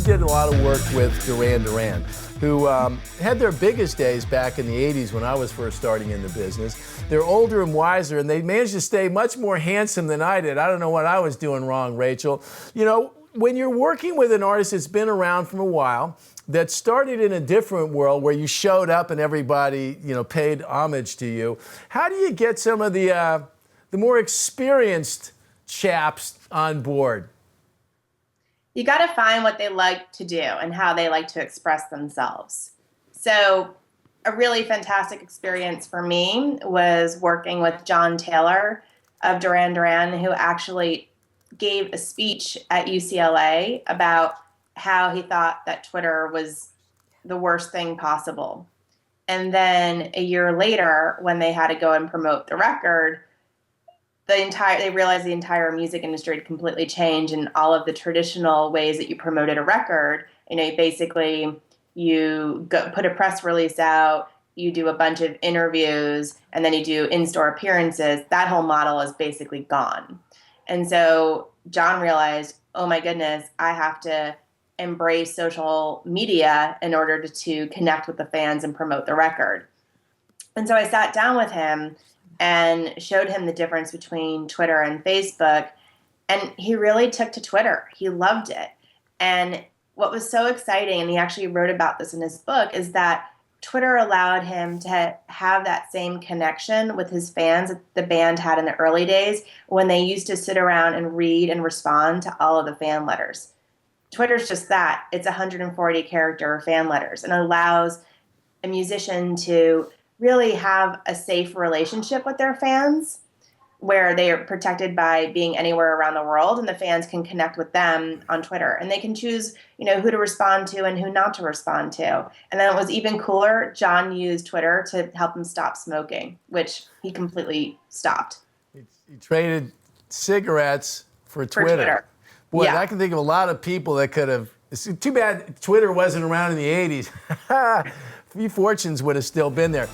did a lot of work with Duran Duran, who had their biggest days back in the 80s when I was first starting in the business. They're older and wiser, and they managed to stay much more handsome than I did. I don't know what I was doing wrong, Rachel. You know, when you're working with an artist that's been around for a while, that started in a different world where you showed up and everybody, you know, paid homage to you, how do you get some of the more experienced chaps on board? You got to find what they like to do and how they like to express themselves. So a really fantastic experience for me was working with John Taylor of Duran Duran, who actually gave a speech at UCLA about how he thought that Twitter was the worst thing possible. And then a year later, when they had to go and promote the record, they realized the entire music industry had completely changed, and all of the traditional ways that you promoted a record, you know, basically you put a press release out, you do a bunch of interviews, and then you do in-store appearances. That whole model is basically gone. And so John realized, oh my goodness, I have to embrace social media in order to connect with the fans and promote the record. And so I sat down with him and showed him the difference between Twitter and Facebook, and he really took to Twitter. He loved it. And what was so exciting, and he actually wrote about this in his book, is that Twitter allowed him to have that same connection with his fans that the band had in the early days when they used to sit around and read and respond to all of the fan letters. Twitter's just that. It's 140 character fan letters, and allows a musician to really have a safe relationship with their fans where they are protected by being anywhere around the world, and the fans can connect with them on Twitter, and they can choose, you know, who to respond to and who not to respond to. And then it was even cooler, John used Twitter to help him stop smoking, which he completely stopped. He traded cigarettes for Twitter. Boy, yeah. I can think of a lot of people that could have. It's too bad Twitter wasn't around in the 80s. A few fortunes would have still been there.